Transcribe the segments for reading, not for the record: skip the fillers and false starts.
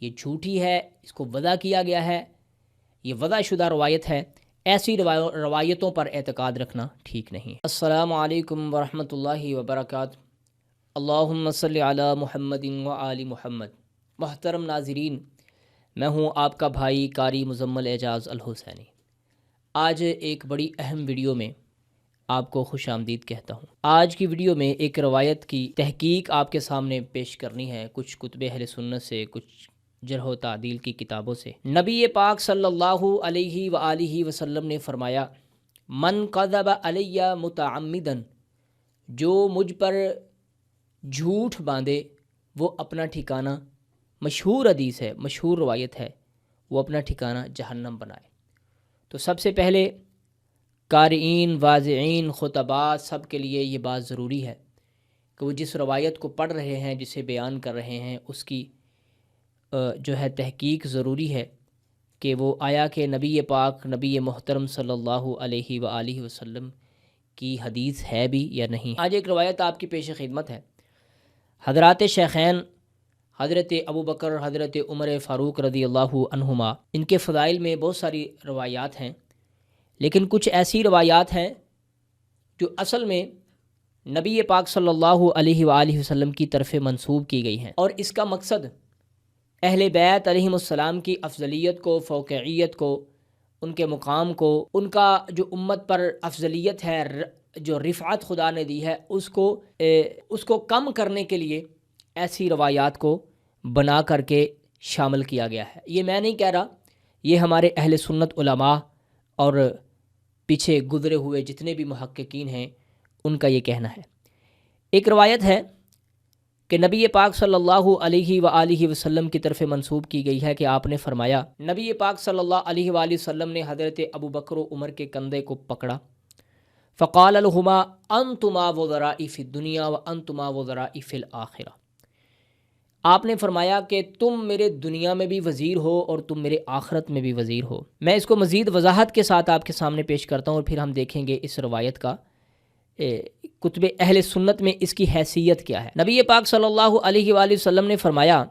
یہ جھوٹی ہے، اس کو وضع کیا گیا ہے، یہ وضع شدہ روایت ہے، ایسی روایتوں پر اعتقاد رکھنا ٹھیک نہیں۔ السلام علیکم ورحمۃ اللہ وبرکاتہ۔ اللہم صلی علی محمد و آل محمد۔ محترم ناظرین، میں ہوں آپ کا بھائی قاری مزمل اعجاز الحسینی۔ آج ایک بڑی اہم ویڈیو میں آپ کو خوش آمدید کہتا ہوں۔ آج کی ویڈیو میں ایک روایت کی تحقیق آپ کے سامنے پیش کرنی ہے، کچھ کتب اہل سنت سے، کچھ جرح و تعدیل کی کتابوں سے۔ نبی پاک صلی اللہ علیہ وآلہ وسلم نے فرمایا، من قذب علی متعمدا، جو مجھ پر جھوٹ باندھے وہ اپنا ٹھکانہ، مشہور حدیث ہے، مشہور روایت ہے، وہ اپنا ٹھکانہ جہنم بنائے۔ تو سب سے پہلے قارئین، واعظین، خطباء سب کے لیے یہ بات ضروری ہے کہ وہ جس روایت کو پڑھ رہے ہیں، جسے بیان کر رہے ہیں، اس کی جو ہے تحقیق ضروری ہے کہ وہ آیا کہ نبی پاک، نبی محترم صلی اللہ علیہ وآلہ وسلم کی حدیث ہے بھی یا نہیں۔ آج ایک روایت آپ کی پیش خدمت ہے۔ حضرات شیخین حضرت ابوبکر، حضرت عمر فاروق رضی اللہ عنہما، ان کے فضائل میں بہت ساری روایات ہیں، لیکن کچھ ایسی روایات ہیں جو اصل میں نبی پاک صلی اللہ علیہ وآلہ وسلم کی طرف منسوب کی گئی ہیں، اور اس کا مقصد اہل بیت علیہم السلام کی افضلیت کو، فوقیت کو، ان کے مقام کو، ان کا جو امت پر افضلیت ہے، جو رفعت خدا نے دی ہے، اس کو کم کرنے کے لیے ایسی روایات کو بنا کر کے شامل کیا گیا ہے۔ یہ میں نہیں کہہ رہا، یہ ہمارے اہل سنت علماء اور پیچھے گزرے ہوئے جتنے بھی محققین ہیں ان کا یہ کہنا ہے۔ ایک روایت ہے کہ نبی پاک صلی اللہ علیہ وآلہ وسلم کی طرف منسوب کی گئی ہے کہ آپ نے فرمایا، نبی پاک صلی اللہ علیہ وآلہ وسلم نے حضرت ابوبکر و عمر کے کندھے کو پکڑا، فقال لہما انتما وزرائی فی الدنیا وانتما وزرائی فی الآخرہ۔ آپ نے فرمایا کہ تم میرے دنیا میں بھی وزیر ہو اور تم میرے آخرت میں بھی وزیر ہو۔ میں اس کو مزید وضاحت کے ساتھ آپ کے سامنے پیش کرتا ہوں، اور پھر ہم دیکھیں گے اس روایت کا کتب اہل سنت میں اس کی حیثیت کیا ہے۔ نبی پاک صلی اللہ علیہ وآلہ وسلم نے فرمایا،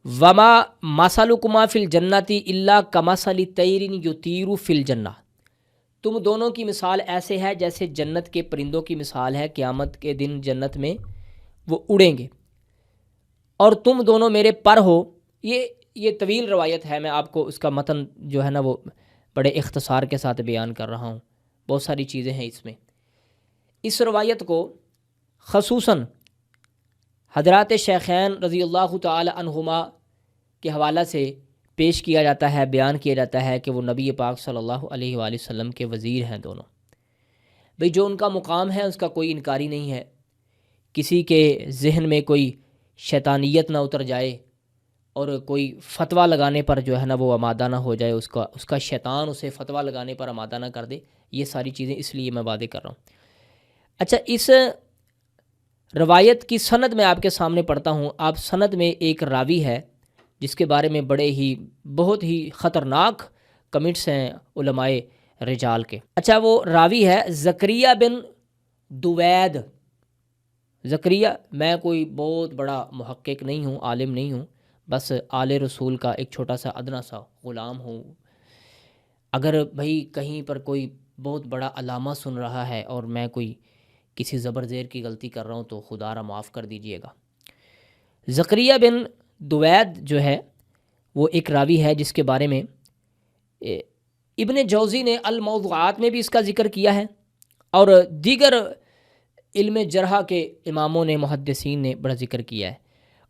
وما مثلکما فی الجنۃ الا کمثل طیر یطیر فی الجنہ۔ تم دونوں کی مثال ایسے ہے جیسے جنت کے پرندوں کی مثال ہے، قیامت کے دن جنت میں وہ اڑیں گے، اور تم دونوں میرے پر ہو۔ یہ طویل روایت ہے، میں آپ کو اس کا متن جو ہے نا وہ بڑے اختصار کے ساتھ بیان کر رہا ہوں، بہت ساری چیزیں ہیں اس میں۔ اس روایت کو خصوصاً حضرات شیخین رضی اللہ تعالی عنہما کے حوالہ سے پیش کیا جاتا ہے، بیان کیا جاتا ہے کہ وہ نبی پاک صلی اللہ علیہ وآلہ وسلم کے وزیر ہیں دونوں۔ بھئی جو ان کا مقام ہے اس کا کوئی انکاری نہیں ہے، کسی کے ذہن میں کوئی شیطانیت نہ اتر جائے اور کوئی فتویٰ لگانے پر جو ہے نا وہ آمادہ نہ ہو جائے، اس کا شیطان اسے فتویٰ لگانے پر آمادہ نہ کر دے۔ یہ ساری چیزیں اس لیے میں واضح کر رہا ہوں۔ اچھا، اس روایت کی سند میں آپ کے سامنے پڑھتا ہوں۔ آپ سند میں ایک راوی ہے جس کے بارے میں بہت ہی خطرناک کمنٹس ہیں علماء رجال کے۔ اچھا، وہ راوی ہے زکریا بن دوید۔ زکریا، میں کوئی بہت بڑا محقق نہیں ہوں، عالم نہیں ہوں، بس آل رسول کا ایک چھوٹا سا ادنا سا غلام ہوں۔ اگر بھائی کہیں پر کوئی بہت بڑا علامہ سن رہا ہے اور میں کوئی کسی زبر زیر کی غلطی کر رہا ہوں تو خدا را معاف کر دیجئے گا۔ زکریا بن دوید جو ہے وہ ایک راوی ہے جس کے بارے میں ابن جوزی نے الموضوعات میں بھی اس کا ذکر کیا ہے، اور دیگر علم جرح کے اماموں نے، محدثین نے بڑا ذکر کیا ہے۔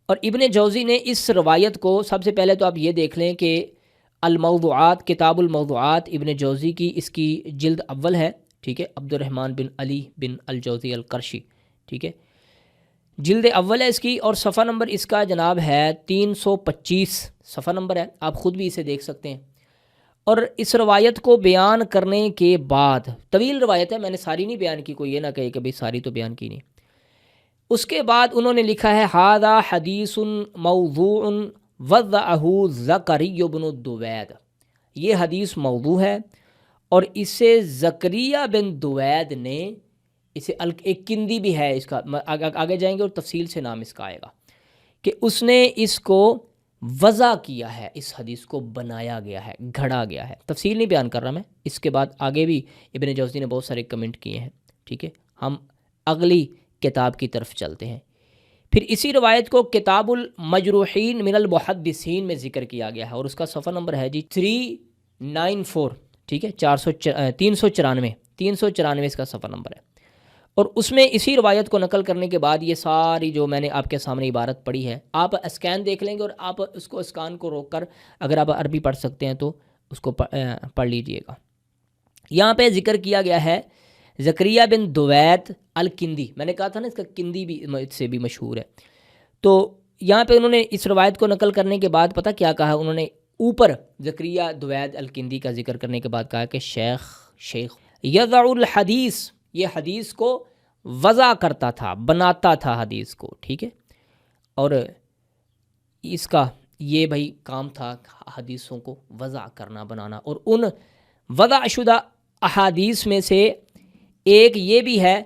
اور ابن جوزی نے اس روایت کو، سب سے پہلے تو آپ یہ دیکھ لیں کہ الموضوعات، کتاب الموضوعات ابن جوزی کی، اس کی جلد اول ہے، ٹھیک ہے، عبد الرحمن بن علی بن الجوزی القرشی، ٹھیک ہے، جلد اول ہے اس کی، اور صفحہ نمبر اس کا جناب ہے 325 صفحہ نمبر ہے، آپ خود بھی اسے دیکھ سکتے ہیں۔ اور اس روایت کو بیان کرنے کے بعد، طویل روایت ہے، میں نے ساری نہیں بیان کی، کوئی یہ نہ کہے کہ بھئی ساری تو بیان کی نہیں۔ اس کے بعد انہوں نے لکھا ہے ھذا حدیث موضوع وضعہ زکری بن دوید، یہ حدیث موضوع ہے اور اسے زکریا بن دوید نے، اسے ایک کندی بھی ہے اس کا، آگے جائیں گے اور تفصیل سے نام اس کا آئے گا، کہ اس نے اس کو وضع کیا ہے، اس حدیث کو بنایا گیا ہے، گھڑا گیا ہے۔ تفصیل نہیں بیان کر رہا میں، اس کے بعد آگے بھی ابن جوزی نے بہت سارے کمنٹ کیے ہیں، ٹھیک ہے۔ ہم اگلی کتاب کی طرف چلتے ہیں۔ پھر اسی روایت کو کتاب المجروحین من المحدثین میں ذکر کیا گیا ہے، اور اس کا صفحہ نمبر ہے جی 394، ٹھیک ہے، 394 اس کا صفحہ نمبر ہے۔ اور اس میں اسی روایت کو نقل کرنے کے بعد یہ ساری جو میں نے آپ کے سامنے عبارت پڑھی ہے، آپ اسکین دیکھ لیں گے، اور آپ اس کو اسکان کو روک کر اگر آپ عربی پڑھ سکتے ہیں تو اس کو پڑھ لیجئے گا۔ یہاں پہ ذکر کیا گیا ہے زکریا بن دویت الکندی، میں نے کہا تھا نا اس کا کندی بھی سے بھی مشہور ہے۔ تو یہاں پہ انہوں نے اس روایت کو نقل کرنے کے بعد پتہ کیا کہا، انہوں نے اوپر زکریا دویت الکندی کا ذکر کرنے کے بعد کہا کہ شیخ یضع الحدیث، یہ حدیث کو وضع کرتا تھا، بناتا تھا حدیث کو، ٹھیک ہے۔ اور اس کا یہ بھائی کام تھا حدیثوں کو وضع کرنا، بنانا۔ اور ان وضع شدہ احادیث میں سے ایک یہ بھی ہے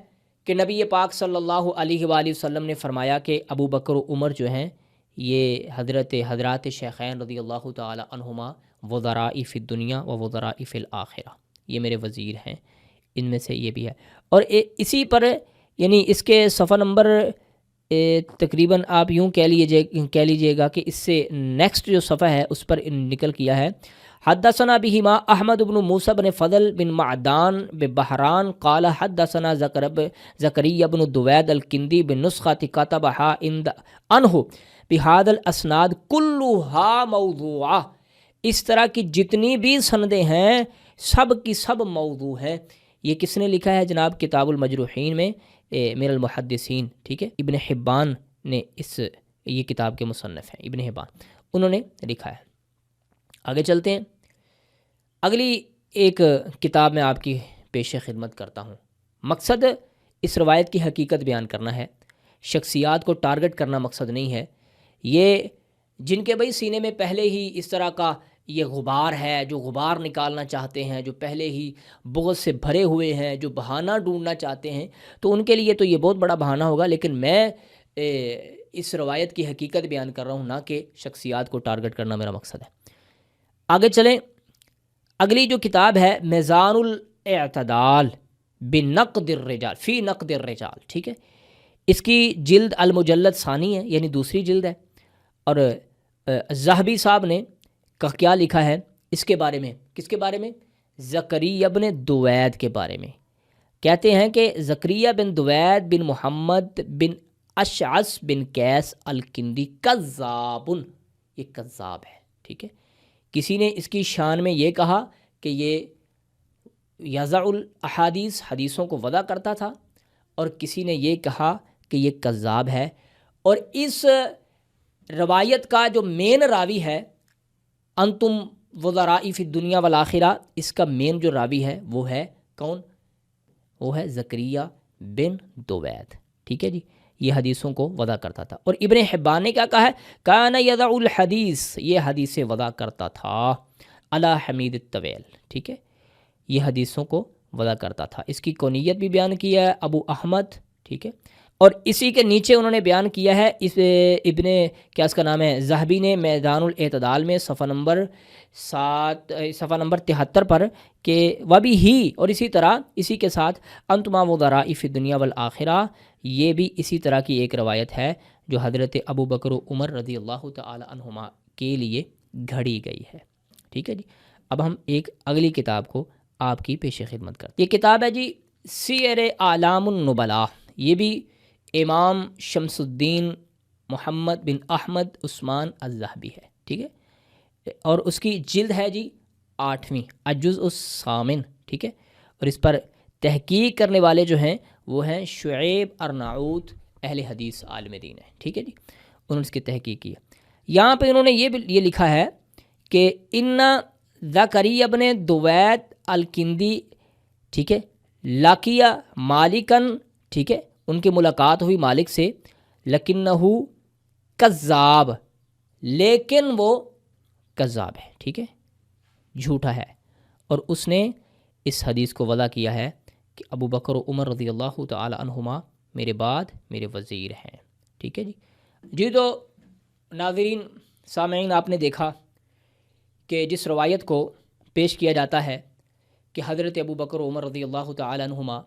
کہ نبی پاک صلی اللہ علیہ وآلہ وسلم نے فرمایا کہ ابو بکر و عمر جو ہیں یہ حضرات شیخین رضی اللہ تعالی عنہما وزراء فی الدنیا و وزراء فی الآخرہ، یہ میرے وزیر ہیں، ان میں سے یہ بھی ہے۔ اور اسی پر یعنی اس کے صفحہ نمبر تقریباً آپ یوں کہہ لیجئے گا کہ اس سے نیکسٹ جو صفحہ ہے اس پر نکل کیا ہے، حدثنا بہما احمد بن موسیٰ بن فضل بن معدان ببحران قال حدثنا زکریا بن دوید الکندی بنسخۃ کتبہا عنہ بہذا الاسناد کلھا موضوعہ۔ اس طرح کی جتنی بھی سندیں ہیں سب کی سب موضوع ہیں۔ یہ کس نے لکھا ہے جناب؟ کتاب المجروحین میں من المحدثین، ٹھیک ہے، ابن حبان نے یہ کتاب کے مصنف ہیں، ابن حبان، انہوں نے لکھا ہے۔ آگے چلتے ہیں، اگلی ایک کتاب میں آپ کی پیش خدمت کرتا ہوں۔ مقصد اس روایت کی حقیقت بیان کرنا ہے، شخصیات کو ٹارگٹ کرنا مقصد نہیں ہے۔ یہ جن کے بھائی سینے میں پہلے ہی اس طرح کا یہ غبار ہے، جو غبار نکالنا چاہتے ہیں، جو پہلے ہی بغض سے بھرے ہوئے ہیں، جو بہانہ ڈھونڈنا چاہتے ہیں، تو ان کے لیے تو یہ بہت بڑا بہانہ ہوگا۔ لیکن میں اس روایت کی حقیقت بیان کر رہا ہوں، نہ کہ شخصیات کو ٹارگٹ کرنا میرا مقصد ہے۔ آگے چلیں، اگلی جو کتاب ہے میزان الاعتدال بنقد الرجال فی نقد الرجال، ٹھیک ہے، اس کی جلد المجلد ثانی ہے، یعنی دوسری جلد ہے۔ اور ذہبی صاحب نے کیا لکھا ہے اس کے بارے میں؟ کس کے بارے میں؟ زکریا بن دوید کے بارے میں۔ کہتے ہیں کہ زکریا بن دوید بن محمد بن اشعث بن قیس الکندی کذاب، یہ کذاب ہے، ٹھیک ہے۔ کسی نے اس کی شان میں یہ کہا کہ یہ یضع الاحادیث، حدیثوں کو وضع کرتا تھا، اور کسی نے یہ کہا کہ یہ کذاب ہے۔ اور اس روایت کا جو مین راوی ہے، انتم وزراء فی الدنیا والآخرہ، اس کا مین جو راوی ہے وہ ہے کون؟ وہ ہے زکریا بن دوید، ٹھیک ہے جی، یہ حدیثوں کو وضع کرتا تھا۔ اور ابن حبان نے کیا کہا ہے؟ کان یضع الحدیث، یہ حدیثیں وضع کرتا تھا، علی حمید الطویل، ٹھیک ہے، یہ حدیثوں کو وضع کرتا تھا۔ اس کی کونیت بھی بیان کیا ہے ابو احمد، ٹھیک ہے۔ اور اسی کے نیچے انہوں نے بیان کیا ہے اس اس کا نام ہے ذہبی نے میدان الاعتدال میں صفحہ نمبر 73 پر کہ وبی ہی، اور اسی طرح اسی کے ساتھ انتما وزراء فی الدنیا والآخرہ، یہ بھی اسی طرح کی ایک روایت ہے جو حضرت ابو بکر و عمر رضی اللہ تعالی عنہما کے لیے گھڑی گئی ہے، ٹھیک ہے جی۔ اب ہم ایک اگلی کتاب کو آپ کی پیش خدمت کرتے ہیں۔ یہ کتاب ہے جی سیر اعلام النبلاء، یہ بھی امام شمس الدین محمد بن احمد عثمان الذہبی ہے، ٹھیک ہے، اور اس کی جلد ہے جی 8ویں، الجزء الثامن، ٹھیک ہے۔ اور اس پر تحقیق کرنے والے جو ہیں وہ ہیں شعیب ارناؤت، اہل حدیث عالم دین ہے، ٹھیک ہے جی، انہوں نے اس کی تحقیق کی ہے۔ یہاں پہ انہوں نے یہ لکھا ہے کہ ان زکریا بن دوید الکندی، ٹھیک ہے، لاقیہ مالکن، ٹھیک ہے، ان کی ملاقات ہوئی مالک سے، لکنہو کذاب، لیکن وہ کذاب ہے، ٹھیک ہے، جھوٹا ہے۔ اور اس نے اس حدیث کو وضع کیا ہے کہ ابو بکر و عمر رضی اللہ تعالی عنہما میرے بعد میرے وزیر ہیں، ٹھیک ہے جی۔ جی تو ناظرین سامعین، آپ نے دیکھا کہ جس روایت کو پیش کیا جاتا ہے کہ حضرت ابو بکر و عمر رضی اللہ تعالیٰ عنہما،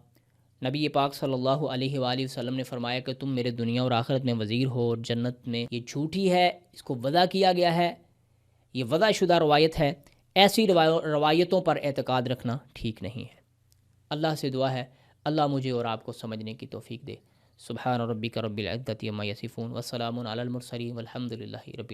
نبی پاک صلی اللہ علیہ وآلہ وسلم نے فرمایا کہ تم میرے دنیا اور آخرت میں وزیر ہو اور جنت میں، یہ جھوٹی ہے، اس کو وضع کیا گیا ہے، یہ وضع شدہ روایت ہے۔ ایسی روایتوں پر اعتقاد رکھنا ٹھیک نہیں ہے۔ اللہ سے دعا ہے اللہ مجھے اور آپ کو سمجھنے کی توفیق دے۔ سبحان ربک رب العزت عما یصفون وسلام علی المرسلین والحمد للہ رب